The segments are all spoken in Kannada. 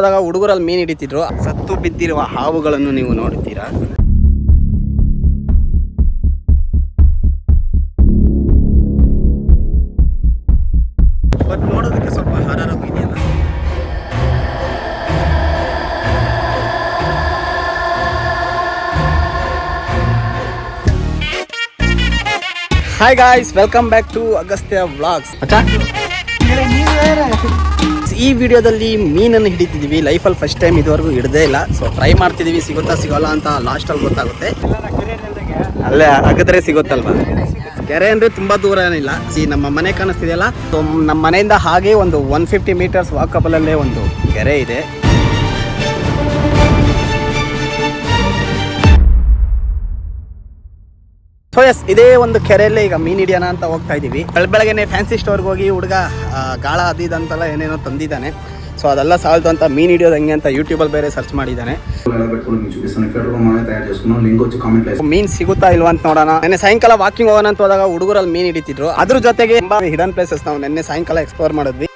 ಹೋದಾಗ ಹುಡುಗರಲ್ಲಿ ಮೀನು ಹಿಡಿತಿದ್ರು. ಸತ್ತು ಬಿದ್ದಿರುವ ಹಾವುಗಳನ್ನು ನೀವು ನೋಡ್ತೀರಾ. ಬಟ್ ನೋಡೋದಕ್ಕೆ ಸ್ವಲ್ಪ ಹಾರರ್ ಇದೆಯಲ್ಲ. Hi guys, welcome back to Agastya vlogs. ಈ ವಿಡಿಯೋದಲ್ಲಿ ಮೀನನ್ನು ಹಿಡಿತಿದ್ದೀವಿ. ಲೈಫಲ್ಲಿ ಫಸ್ಟ್ ಟೈಮ್ ಇದುವರೆಗೂ ಹಿಡ್ದೇ ಇಲ್ಲ. ಸೊ ಟ್ರೈ ಮಾಡ್ತಿದ್ದೀವಿ, ಸಿಗುತ್ತಾ ಸಿಗೋಲ್ಲ ಅಂತ ಲಾಸ್ಟಲ್ಲಿ ಗೊತ್ತಾಗುತ್ತೆ. ಅಲ್ಲೇ ಅಗದ್ರೆ ಸಿಗುತ್ತಲ್ವಾ. ಕೆರೆ ಅಂದರೆ ತುಂಬ ದೂರ ಏನಿಲ್ಲ. ನಮ್ಮ ಮನೆ ಕಾಣಿಸ್ತಿದೆಯಲ್ಲ, ಸೊ ನಮ್ಮ ಮನೆಯಿಂದ ಹಾಗೆ ಒಂದು 150 ಮೀಟರ್ಸ್ ವಾಕಬಲಲ್ಲೇ ಒಂದು ಕೆರೆ ಇದೆ. ಸೊ ಎಸ್, ಇದೇ ಒಂದು ಕೆರೆಯಲ್ಲೇ ಈಗ ಮೀನು ಹಿಡಿಯೋಣ ಅಂತ ಹೋಗ್ತಾ ಇದ್ದೀವಿ. ಬೆಳಗ್ಗೆನೆ ಫ್ಯಾನ್ಸಿ ಸ್ಟೋರ್ಗೆ ಹೋಗಿ ಹುಡುಗ ಗಾಳ ಅದಿದಂತೆಲ್ಲ ಏನೇನೋ ತಂದಿದ್ದಾನೆ. ಸೊ ಅದೆಲ್ಲ ಸಾಲದು ಅಂತ ಮೀನು ಹಿಡಿಯೋದು ಹೆಂಗೆ ಅಂತ ಯೂಟ್ಯೂಬಲ್ಲಿ ಬೇರೆ ಸರ್ಚ್ ಮಾಡಿದ್ದಾನೆ. ಮೀನು ಸಿಗುತ್ತಾ ಇಲ್ವಾ ಅಂತ ನೋಡೋಣ. ನೆನ್ನೆ ಸಾಯಂಕಾಲ ವಾಕಿಂಗ್ ಹೋಗೋಣ ಅಂತ ಹೋದಾಗ ಹುಡುಗರಲ್ಲಿ ಮೀನು ಹಿಡಿತಿದ್ರು. ಅದ್ರ ಜೊತೆಗೆ ತುಂಬಾ ಹಿಡನ್ ಪ್ಲೇಸಸ್ ನಾವು ನೆನ್ನೆ ಸಾಯಂಕಾಲ ಎಕ್ಸ್ಪ್ಲೋರ್ ಮಾಡಿದ್ವಿ.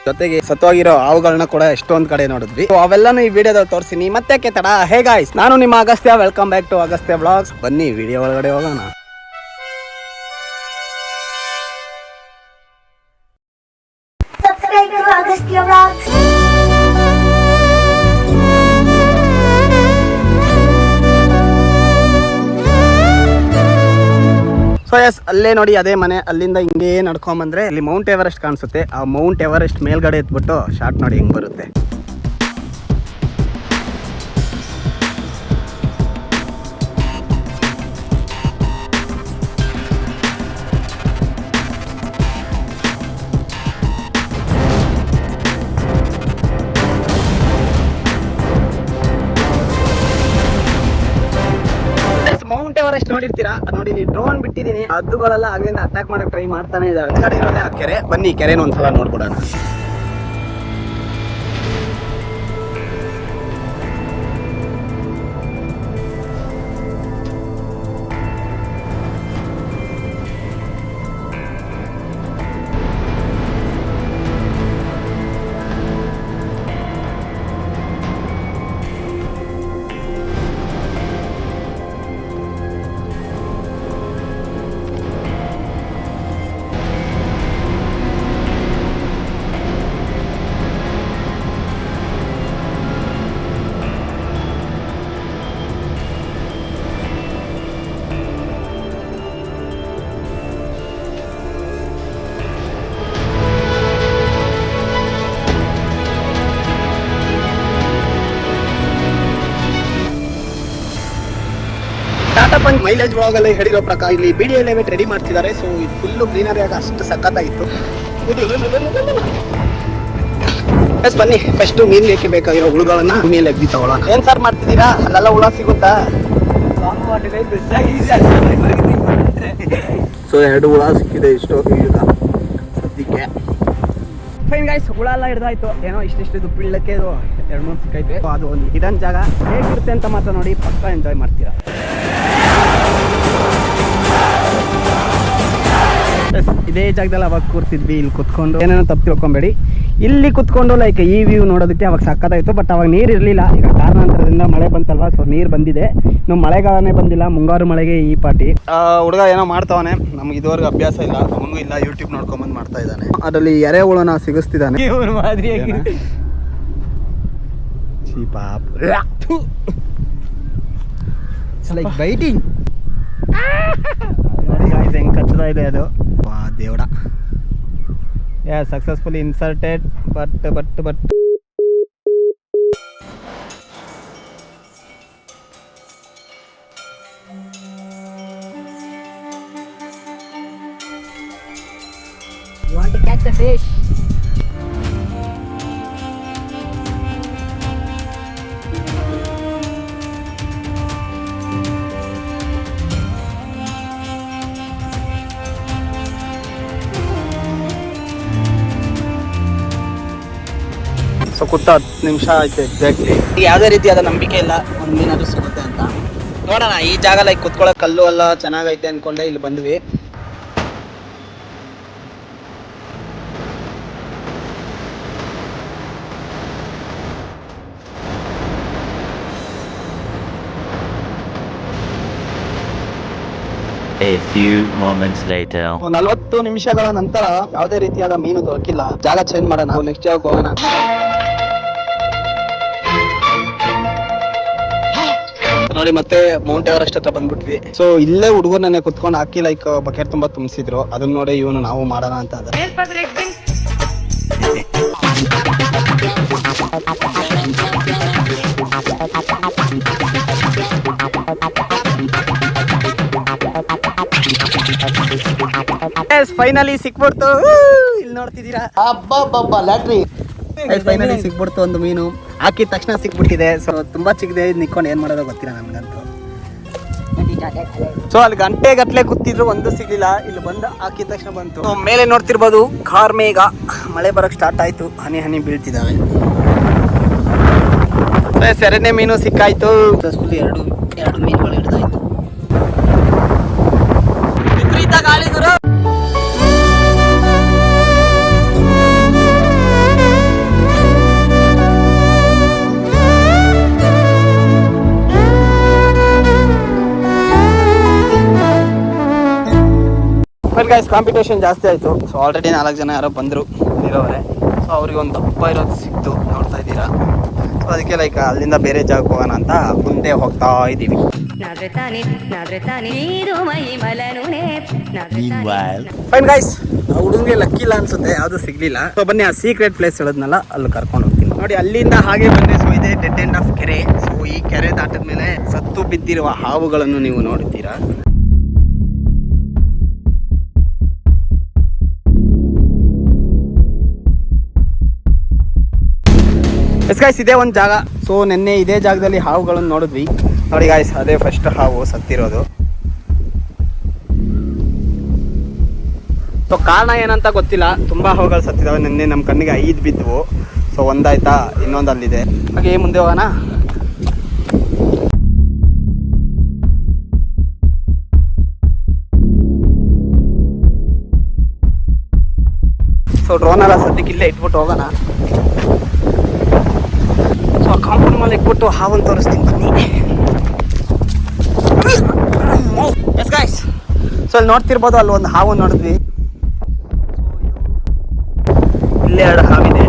ಜೊತೆಗೆ ಸತ್ತೋಗಿರೋ ಹಾವುಗಳನ್ನ ಕೂಡ ಎಷ್ಟೊಂದು ಕಡೆ ನೋಡಿದ್ವಿ. ಅವೆಲ್ಲಾನು ಈ ವಿಡಿಯೋದಲ್ಲಿ ತೋರಿಸ್ತೀನಿ. ಮತ್ತೆ ತಡ. ಹೇ ಗಾಯ್ಸ್, ನಾನು ನಿಮ್ಮ Agastya. Welcome back to Agastya vlogs. ಬನ್ನಿ ವಿಡಿಯೋ ಒಳಗಡೆ ಹೋಗೋಣ. ಸೊ ಎಸ್, ಅಲ್ಲೇ ನೋಡಿ ಅದೇ ಮನೆ. ಅಲ್ಲಿಂದ ಹಿಂಗೆ ನಡ್ಕೊಂಬಂದ್ರೆ ಇಲ್ಲಿ ಮೌಂಟ್ ಎವರೆಸ್ಟ್ ಕಾಣಿಸುತ್ತೆ. ಆ ಮೌಂಟ್ ಎವರೆಸ್ಟ್ ಮೇಲ್ಗಡೆ ಎತ್ಬಿಟ್ಟು ಶಾರ್ಟ್ ನೋಡಿ ಹೆಂಗ್ ಬರುತ್ತೆ. ಮೌಂಟ್ ಎವರೆಸ್ಟ್ ನೋಡಿರ್ತೀರಾ, ನೋಡಿ ಡ್ರೋನ್ ಬಿಟ್ಟಿದ್ದೀನಿ. ಹದ್ದುಗಳೆಲ್ಲ ಆಗ್ಲಿಂದ ಅಟ್ಯಾಕ್ ಮಾಡಕ್ ಟ್ರೈ ಮಾಡ್ತಾನೆ ಇದಾವೆ. ಕಡೆ ಇರೋದೇ ಆ ಕೆರೆ. ಬನ್ನಿ ಕೆರೆನ ಒಂದ್ಸಲ ನೋಡ್ಕೊಡೋಣ. ಟಾಟಾ ಪಂಚ್ ಮೈಲೇಜ್ ಬ್ಲಾಗಲ್ಲಿ ಹೇಳಿರೋ ಪ್ರಕಾರ ಇಲ್ಲಿ BD11 ರೆಡಿ ಮಾಡ್ತಿದ್ದಾರೆ. ಸೊ ಇದು ಫುಲ್ಲು ಗ್ರೀನರಿ ಆಗಿ ಅಷ್ಟು ಸಖತ್ತಾಗಿತ್ತು. ಎಸ್, ಬನ್ನಿ ಫಸ್ಟು ಮೀನು ಲೇಕೆ ಬೇಕಾಗಿರೋ ಹುಳುಗಳನ್ನ ಮೇಲೆ ಎಗ್ದಿ ತಗೊಳ್ಳೋಣ. ಏನು ಸಾರ್ ಮಾಡ್ತಿದ್ದೀರಾ? ಅಲ್ಲೆಲ್ಲ ಹುಳ ಸಿಗುತ್ತಾ? ಸೊ 2 ಹುಳ ಸಿಕ್ಕಿದೆ ಇಷ್ಟು ಈಗ ಸದ್ಯಕ್ಕೆ. ಫೈನ್ ಗೈಸ್, ಹುಳ ಎಲ್ಲ ಹಿಡ್ದಾಯ್ತು. ಏನೋ ಇಷ್ಟಿಷ್ಟು ಬೀಳಕ್ಕೆ 2-3 ಸಿಕ್ಕೈತೆ. ಅದು ಒಂದು ಹಿಡನ್ ಜಾಗ. ಹೇಗಿರುತ್ತೆ ಅಂತ ಮಾತ್ರ ನೋಡಿ, ಪಕ್ಕ ಎಂಜಾಯ್ ಮಾಡ್ತೀರಾ. ಇದೇ ಜಾಗದಲ್ಲಿ ಅವಾಗ ಕೂರ್ತಿದ್ವಿ. ಇಲ್ಲಿ ಕುತ್ಕೊಂಡು ಏನೇನೋ ತಪ್ಪು ತಿಳ್ಕೊಬೇಡಿ. ಇಲ್ಲಿ ಕುತ್ಕೊಂಡು ಲೈಕ್ ಈ ವ್ಯೂ ನೋಡೋದಕ್ಕೆ ಅವಾಗ ಸಕ್ಕತ್ತಾಯಿತು. ಬಟ್ ಅವಾಗ ನೀರು ಇರಲಿಲ್ಲ. ಈಗ ಕಾರಣಾಂತರದಿಂದ ಮಳೆ ಬಂತಲ್ವಾ, ಸೊ ನೀರು ಬಂದಿದೆ. ಇನ್ನು ಮಳೆಗಾಲನೇ ಬಂದಿಲ್ಲ. ಮುಂಗಾರು ಮಳೆಗೆ ಈ ಪಾಟಿ. ಹುಡುಗ ಏನೋ ಮಾಡ್ತಾವನೆ. ನಮ್ಗೆ ಇದುವರೆಗೂ ಅಭ್ಯಾಸ ಇಲ್ಲ, ನಮಗೂ ಇಲ್ಲ. ಯೂಟ್ಯೂಬ್ ನೋಡ್ಕೊಂಬಂದು ಮಾಡ್ತಾ ಇದ್ದಾನೆ. ಅದರಲ್ಲಿ ಎರೆಹುಳನ ಸಿಗಿಸ್ತಿದ್ದಾನೆ. ಬೈಟಿಂಗ್ ಹೆಂಗೆ ಕಚ್ಚುತ್ತಾ ಇದೆ ಅದು. ವಾ ದೇವಡ. Successfully inserted. But you want to catch the fish? So ಕೂತ 10 ನಿಮಿಷ ಆಯ್ತು ಎಕ್ಸಾಕ್ಟ್ಲಿ. ಯಾವುದೇ ರೀತಿಯಾದ ನಂಬಿಕೆ ಇಲ್ಲ ಒಂದು ಮೀನಾದ್ರೂ ಸಿಗುತ್ತೆ ಅಂತ. ನೋಡೋಣ. ಈ ಜಾಗ ಲೈಕ್ ಕುತ್ಕೊಳ್ಳೋ ಕಲ್ಲು ಎಲ್ಲ ಚೆನ್ನಾಗೈತೆ ಅಂದ್ಕೊಂಡೆ ಇಲ್ಲಿ ಬಂದ್ವಿ. A few moments later. 40 ನಿಮಿಷಗಳ ನಂತರ ಯಾವುದೇ ರೀತಿಯಾದ ಮೀನು ದೊರಕಿಲ್ಲ. ಜಾಗ ಚೇಂಜ್ ಮಾಡೋಣ, ನಾವು ನೆಕ್ಸ್ಟ್ ಜಾಗಕ್ಕೆ ಹೋಗೋಣ. ನೋಡಿ ಮತ್ತೆ ಮೌಂಟ್ ಎವರೆಸ್ಟ್ ಹತ್ರ ಬಂದ್ಬಿಟ್ವಿ. ಸೊ ಇಲ್ಲೇ ಹುಡುಗರನ್ನೇ ಕುತ್ಕೊಂಡು ಹಾಕಿ ಲೈಕ್ ಬಕೆಟ್ ತುಂಬಾ ತುಂಬಿಸಿದ್ರು. ಅದನ್ನ ನೋಡಿ ಇವನು ನಾವು ಮಾಡೋಣ ಅಂತ ಅದ. ಫೈನಲಿ ಸಿಕ್ಬಿಡ್ತು. ಇಲ್ಲಿ ನೋಡ್ತಿದ್ದೀರಾ, ಅಬ್ಬಬ್ಬಬ್ಬ ಲ್ಯಾಟ್ರಿ. ಫೈನಲಿ ಸಿಕ್ಬಿಡ್ತು ಒಂದು ಮೀನು. ಹಾಕಿದ ತಕ್ಷಣ ಸಿಕ್ಬಿಟ್ಟಿದೆ. ಸೊ ತುಂಬಾ ಚಿಕ್ಕದೆ, ನಿಕ್ಕೊಂಡು ಏನ್ ಮಾಡೋದೋ ಗೊತ್ತಿಲ್ಲ ನನ್ಗಂತೂ. ಸೊ ಅಲ್ಲಿ ಗಂಟೆ ಗಟ್ಲೆ ಕೂತಿದ್ರು, ಒಂದು ಸಿಗ್ಲಿಲ್ಲ. ಇಲ್ಲಿ ಬಂದು ಹಾಕಿದ ತಕ್ಷಣ ಬಂತು. ಮೇಲೆ ನೋಡ್ತಿರ್ಬೋದು ಕಾರ್ಮೇಘ, ಮಳೆ ಬರಕ್ ಸ್ಟಾರ್ಟ್ ಆಯ್ತು. ಹನಿ ಹನಿ ಬೀಳ್ತಿದಾವೆ. ಸೆರೆನೆ ಮೀನು ಸಿಕ್ಕಾಯ್ತು. ಎರಡು ಮೀನುಗಳು ಹಿಡ್ದಾಯ್ತು. ಗಾಳಿ ಗುರು. ಗೈಸ್ ಕಾಂಪಿಟೇಷನ್ ಜಾಸ್ತಿ ಆಯಿತು. ಸೊ ಆಲ್ರೆಡಿ 4 ಜನ ಯಾರೋ ಬಂದರು ಇರೋರೆ. ಸೊ ಅವ್ರಿಗೆ ಒಂದು ದಪ್ಪ ಇರೋದು ಸಿಕ್ತು, ನೋಡ್ತಾ ಇದ್ದೀರಾ. ಸೊ ಅದಕ್ಕೆ ಲೈಕ್ ಅಲ್ಲಿಂದ ಬೇರೆ ಜಾಗಕ್ಕೆ ಹೋಗೋಣ ಅಂತ ಮುಂದೆ ಹೋಗ್ತಾ ಇದ್ದೀವಿ. ಫೈನ್ ಗೈಸ್, ಹುಡುಗನಿಗೆ ಲಕ್ಕಿಲ್ಲ ಅನ್ಸುತ್ತೆ, ಯಾವುದು ಸಿಗ್ಲಿಲ್ಲ. ಸೊ ಬನ್ನಿ ಆ ಸೀಕ್ರೆಟ್ ಪ್ಲೇಸ್ ಹೇಳದ್ನಲ್ಲ ಅಲ್ಲಿ ಕರ್ಕೊಂಡು ಹೋಗ್ತೀನಿ. ನೋಡಿ ಅಲ್ಲಿಂದ ಹಾಗೆ ಬಂದ್ರೆ ಸೊ ಇದೆ ಡೆಡ್ ಎಂಡ್ ಆಫ್ ಕೆರೆ. ಸೊ ಈ ಕೆರೆ ದಾಟದ ಮೇಲೆ ಸತ್ತು ಬಿದ್ದಿರುವ ಹಾವುಗಳನ್ನು ನೀವು ನೋಡ್ತೀರಾ. ಎಸ್ ಗಾಯ್ಸ್, ಇದೇ ಒಂದು ಜಾಗ. ಸೊ ನಿನ್ನೆ ಇದೇ ಜಾಗದಲ್ಲಿ ಹಾವುಗಳನ್ನು ನೋಡಿದ್ವಿ. ನೋಡಿ ಗಾಯ್ಸ್, ಅದೇ ಫಸ್ಟ್ ಹಾವು ಸತ್ತಿರೋದು. ಸೊ ಕಾರಣ ಏನಂತ ಗೊತ್ತಿಲ್ಲ, ತುಂಬ ಹಾವುಗಳು ಸತ್ತಿದ್ದಾವೆ. ನಿನ್ನೆ ನಮ್ಮ ಕಣ್ಣಿಗೆ 5 ಬಿದ್ದವು. ಸೊ ಒಂದಾಯ್ತಾ, ಇನ್ನೊಂದು ಅಲ್ಲಿದೆ. ಹಾಗೆ ಮುಂದೆ ಹೋಗೋಣ. ಸೊ ಡ್ರೋನ್ ಎಲ್ಲ ಸದ್ಯಕ್ಕೆ ಇಲ್ಲೇ ಇಟ್ಬಿಟ್ಟು ಹೋಗೋಣ. ಸೊ ಕಾಂಪೌಂಡ್ ಮೇಲೆ ಇಟ್ಬಿಟ್ಟು ಹಾವನ್ನು ತೋರಿಸ್ತೀನಿ ಬನ್ನಿ. ಎಸ್ ಗೈಸ್, ಸೊ ಅಲ್ಲಿ ನೋಡ್ತಿರ್ಬೋದು, ಅಲ್ಲಿ ಒಂದು ಹಾವು ನೋಡಿದ್ವಿ. ಇಲ್ಲೇ 2 ಹಾವಿದೆ.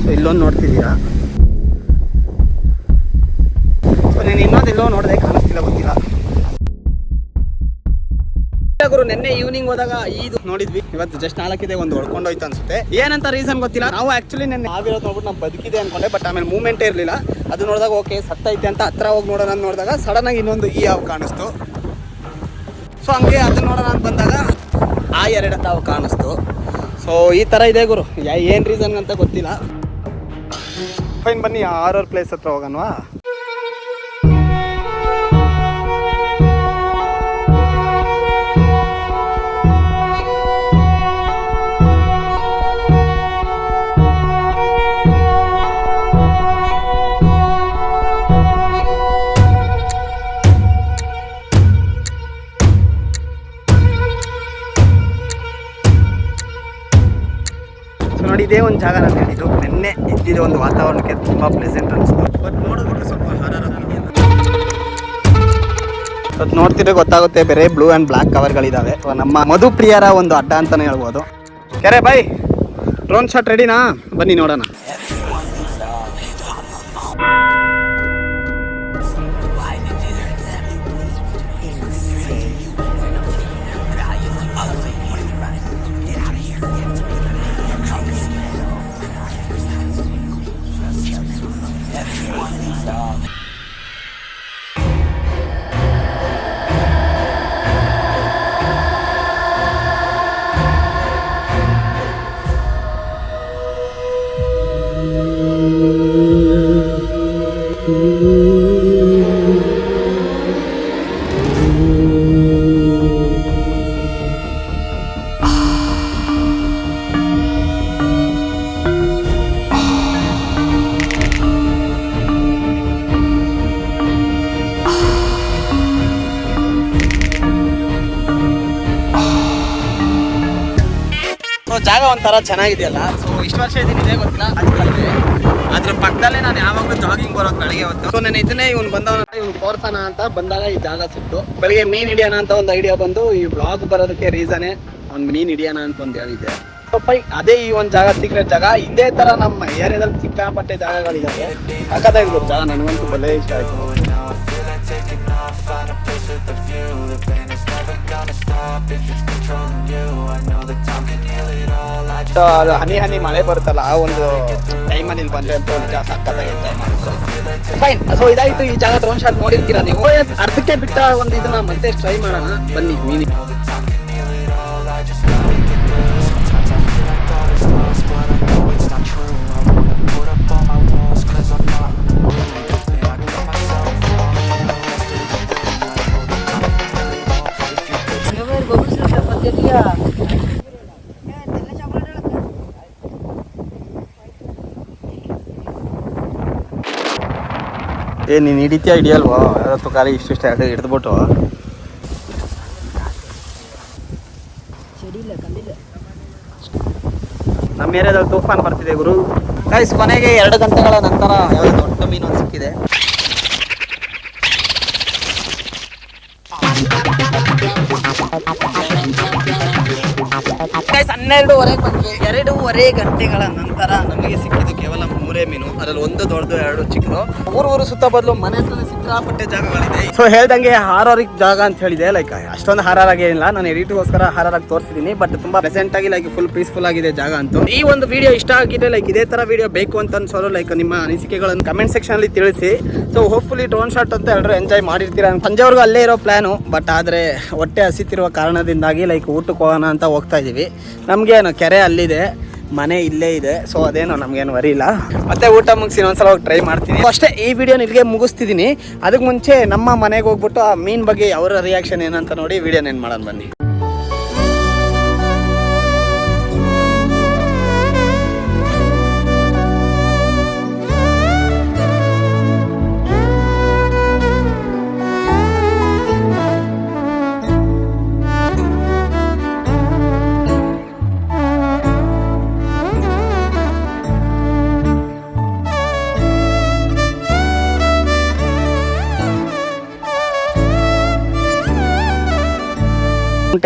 ಸೊ ಇಲ್ಲೊಂದು ನೋಡ್ತಿದ್ದೀರಾ. ಸೊ ನೀನು ಇನ್ನೊಂದೆಲ್ಲೋ ನೋಡಿದೆ, ಕಾಣಿಸ್ತಿಲ್ಲ, ಗೊತ್ತಿಲ್ಲ. ಗುರು ನಿನ್ನೆ ಈವ್ನಿಂಗ್ ಹೋದಾಗ 5 ನೋಡಿದ್ವಿ. ಇವತ್ತು ಜಸ್ಟ್ 4 ಇದೆ, ಒಂದು ಹೊಡ್ಕೊಂಡೋಯ್ತು ಅನ್ಸುತ್ತೆ. ಏನಂತ ರೀಸನ್ ಗೊತ್ತಿಲ್ಲ. ನಾವು ಆಕ್ಚುಲಿ ನೆನ್ನೆ ಆಗಿರೋದು ನೋಡ್ಬಿಟ್ಟು ನಾವು ಬದುಕಿದೆ ಅನ್ಕೊಂಡೆ. ಬಟ್ ಆಮೇಲೆ ಮೂವ್ಮೆಂಟೇ ಇರಲಿಲ್ಲ. ಅದು ನೋಡಿದಾಗ ಓಕೆ ಸತ್ತೈತೆ ಅಂತ ಹತ್ರ ಹೋಗಿ ನೋಡೋಣ ಅಂತ ನೋಡಿದಾಗ ಸಡನ್ ಆಗಿ ಇನ್ನೊಂದು ಈ ಹಾವು ಕಾಣಿಸ್ತು. ಸೊ ಹಂಗೆ ಅದನ್ನ ನೋಡೋಣ ಅಂತ ಬಂದಾಗ ಆ 2 ಹಾವು ಕಾಣಿಸ್ತು. ಸೊ ಈ ಥರ ಇದೆ ಗುರು, ಏನು ರೀಸನ್ ಅಂತ ಗೊತ್ತಿಲ್ಲ. ಫೈನ್, ಬನ್ನಿ ಹಾರರ್ ಪ್ಲೇಸ್ ಹತ್ರ ಹೋಗೋಣವಾ. ನೋಡಿ ಇದೇ ಒಂದು ಜಾಗ ನಾನು ಹೇಳಿದ್ದು. ನಿನ್ನೆ ಇದ್ದಿರೋ ಒಂದು ವಾತಾವರಣಕ್ಕೆ ತುಂಬ ಪ್ಲೆಸೆಂಟ್ ಅನಿಸ್ತು. ಬಟ್ ನೋಡೋದಕ್ಕೆ ಸ್ವಲ್ಪ ಹಾರರ್ ಆಗಿದೆಯಲ್ಲ. ಅದು ನೋಡ್ತಿದ್ರೆ ಗೊತ್ತಾಗುತ್ತೆ, ಬೇರೆ ಬ್ಲೂ ಆ್ಯಂಡ್ ಬ್ಲ್ಯಾಕ್ ಕವರ್ಗಳಿದ್ದಾವೆ. ನಮ್ಮ ಮಧುಪ್ರಿಯರ ಒಂದು ಅಡ್ಡ ಅಂತಲೇ ಹೇಳ್ಬೋದು. ಕೆರೆ ಬೈ, ಡ್ರೋನ್ ಶಾಟ್ ರೆಡಿನಾ? ಬನ್ನಿ ನೋಡೋಣ. ಒಂಥರ ಚೆನ್ನಾಗಿದೆಯಲ್ಲ. ಸೊ ಇಷ್ಟು ವರ್ಷ ಇದೀನಿ ಇದೇ ಗೊತ್ತಿಲ್ಲ, ಅದ್ರ ಪಕ್ಕದಲ್ಲೇ ನಾನು ಯಾವಾಗಲೂ ಜಾಗಿಂಗ್ ಬರೋದು ಬೆಳಗ್ಗೆ ಹೊತ್ತು. ಸೊ ನಾನು ಇದನ್ನೇ ಇವ್ನು ಬಂದವನ ಇವ್ನು ತೋರ್ಸೋಣ ಅಂತ ಬಂದಾಗ ಈ ಜಾಗ ಸಿಕ್ತು. ಬೆಳಿಗ್ಗೆ ಮೀನ್ ಹಿಡಿಯೋಣ ಅಂತ ಒಂದು ಐಡಿಯಾ ಬಂದು ಈ ಬ್ಲಾಗ್ ಬರೋದಕ್ಕೆ ರೀಸನೇ ಒಂದು ಮೀನ್ ಹಿಡಿಯೋಣ ಅಂತ ಒಂದು ಹೇಳಿದ್ದೆ. ಅದೇ ಈ ಒಂದು ಜಾಗ ಸೀಕ್ರೆಟ್ ಜಾಗ. ಇದೇ ತರ ನಮ್ಮ ಏರಿಯಾದಲ್ಲಿ ಸಿಕ್ಕಾಪಟ್ಟೆ ಜಾಗಗಳಿದ್ದಾವೆ. ಸಖತ್ತಾಗಿರ್ಬೋದು ಜಾಗ, ನನಗಂತೂ ಬಲೇ ಇಷ್ಟ ಆಯ್ತು. ಅದು ಹನಿ ಹನಿ ಮಳೆ ಬರುತ್ತಲ್ಲ ಆ ಒಂದು ಟೈಮಲ್ಲಿ ಇಲ್ಲಿ ಬಂದ್ರೆ ಅಂತ ನಿಜ ಸಖತ್ತಾಗಿ ಎಂಜಾಯ್ ಮಾಡ್ತಾರೆ. ಫೈನ್. ಸೊ ಇದಾಯ್ತು ಈ ಜಾಗ ಡ್ರೋನ್ ಶಾಟ್ ನೋಡಿರ್ತೀರಾ ನೀವು. ಅರ್ಧಕ್ಕೆ ಬಿಟ್ಟ ಒಂದು ಇದನ್ನ ಮತ್ತೆ ಟ್ರೈ ಮಾಡೋಣ ಬನ್ನಿ. ಮೀನಿ ನೀನು ಹಿಡಿತೀಯ ಹಿಡಿಯಲ್ವೋ? ಯಾವತ್ತು ಖಾಲಿ ಇಷ್ಟು ಹಿಡಿದ್ಬಿಟ್ಟು ನಮ್ಮ ಏರಿಯಾದಲ್ಲಿ ತೂಫಾನ್ ಬರ್ತಿದೆ ಗುರು. ಗೈಸ್ ಕೊನೆಗೆ 2 ಗಂಟೆಗಳ ನಂತರ ಯಾವ್ದು ದೊಡ್ಡ ಮೀನು ಒಂದು ಸಿಕ್ಕಿದೆ. ಗೈಸ್ 12:15 ಬಂದ್ವಿ. 2.5 ಗಂಟೆಗಳ ನಂತರ ನಮಗೆ ಸಿಕ್ಕಿದ್ದು ಕೇವಲ 3 ಮೀನು. ಅದ್ರಲ್ಲಿ ಒಂದು ದೊಡ್ಡದು 2 ಚಿಕ್ಕದು. ಊರು ಸುತ್ತ ಬದಲು ಮನೆ ಹತ್ರ ಸಿಕ್ಕಾಪಟ್ಟೆ ಜಾಗಗಳಿದೆ. ಸೊ ಹೇಳ್ದಂಗೆ ಹಾರಾರಿಕ್ ಜಾಗ ಅಂತ ಹೇಳಿದೆ. ಲೈಕ್ ಅಷ್ಟೊಂದು ಹಾರಾರಾಗೇ ಇಲ್ಲ, ನಾನು ಎಡಿಟ್ಗೋಸ್ಕರ ಹಾರಾರಾಗಿ ತೋರಿಸಿದ್ದೀನಿ. ಬಟ್ ತುಂಬಾ ಪ್ರೆಸೆಂಟ್ ಆಗಿ ಲೈಕ್ ಫುಲ್ ಪೀಸ್ಫುಲ್ ಆಗಿದೆ ಜಾಗ ಅಂತೂ. ಈ ಒಂದು ವಿಡಿಯೋ ಇಷ್ಟ ಆಗಿದೆ, ಲೈಕ್ ಇದೇ ತರ ವಿಡಿಯೋ ಬೇಕು ಅಂತ ಅನ್ಸೋರು ಲೈಕ್ ನಿಮ್ಮ ಅನಿಸಿಕೆಗಳನ್ನು ಕಮೆಂಟ್ ಸೆಕ್ಷನ್ ಅಲ್ಲಿ ತಿಳಿಸಿ. ಸೊ ಹೋಪ್ಫುಲಿ ಡ್ರೋನ್ ಶಾಟ್ ಅಂತ ಎಲ್ಲರೂ ಎಂಜಾಯ್ ಮಾಡಿರ್ತೀರಾ. ಸಂಜೆವರೆಗೂ ಅಲ್ಲೇ ಇರೋ ಪ್ಲಾನು, ಬಟ್ ಆದ್ರೆ ಹೊಟ್ಟೆ ಹಸಿತಿರುವ ಕಾರಣದಿಂದಾಗಿ ಲೈಕ್ ಊಟಕ್ಕೆ ಹೋಗೋಣ ಅಂತ ಹೋಗ್ತಾ ಇದೀವಿ. ನಮ್ಗೇನು ಕೆರೆ ಅಲ್ಲಿದೆ, ಮನೆ ಇಲ್ಲೇ ಇದೆ. ಸೊ ಅದೇನೋ ನಮ್ಗೇನು ವರಿ ಇಲ್ಲ. ಮತ್ತೆ ಊಟ ಮುಗಿಸಿ ಇನ್ನೊಂದ್ಸಲ ಹೋಗಿ ಟ್ರೈ ಮಾಡ್ತೀನಿ ಅಷ್ಟೇ. ಈ ವಿಡಿಯೋನ ಇಲ್ಲಿಗೆ ಮುಗಿಸ್ತಿದ್ದೀನಿ. ಅದಕ್ಕೆ ಮುಂಚೆ ನಮ್ಮ ಮನೆಗೆ ಹೋಗ್ಬಿಟ್ಟು ಆ ಮೀನ್ ಬಗ್ಗೆ ಅವರ ರಿಯಾಕ್ಷನ್ ಏನಂತ ನೋಡಿ ವಿಡಿಯೋನ ಏನು ಮಾಡೋಣ ಬನ್ನಿ.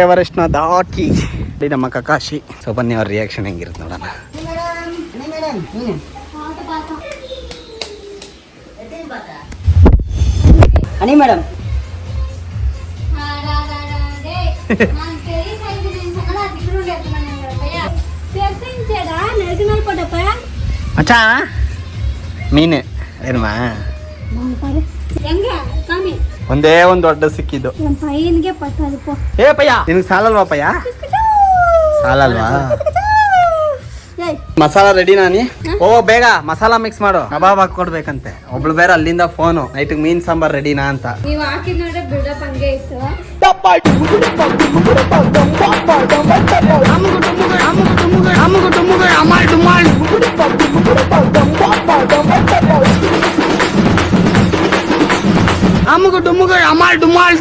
ಎವರೆಸ್ಟ್ನ ದಾಟಿ ನಮ್ಮ ಕಕಾಶಿ. ಸೊ ಬನ್ನಿ ಅವ್ರ ರಿಯಾಕ್ಷನ್ ಹೆಂಗಿರುತ್ತೆ ನೋಡೋಣ. ಅನಿ ಮೇಡಮ್ ಅಚ್ಚಾ ಮೀನು ಏನಮ್ಮ ಒಂದೇ ಒಂದು ದೊಡ್ಡ ಸಿಕ್ಕಿದ್ದು. ಏ ಪಯ್ಯ ನಿನಗೆ ಸಾಲಲ್ವಾ ಪಯ್ಯ? ಸಾಲಲ್ವಾ? ಮಸಾಲ ರೆಡಿ ನಾನಿ. ಓ ಬೇಗ ಮಸಾಲ ಮಿಕ್ಸ್ ಮಾಡು, ಕಬಾಬ್ ಹಾಕೊಡ್ಬೇಕಂತೆ. ಒಬ್ಳು ಬೇರೆ ಅಲ್ಲಿಂದ ಫೋನು ನೈಟಿಗೆ ಮೀನ್ ಸಾಂಬಾರ್ ರೆಡಿನಾ ಅಂತ. ನೀವು ಹಾಕಿದ್ ನೋಡ್ರೆ ಬಿಲ್ಡಪ್ ಹಂಗೆ ಇತ್ತು. ಅಮ್ಮಗ ಡುಮ್ಮಗ ಅಮಾಲ್ ಡುಮಾಲ್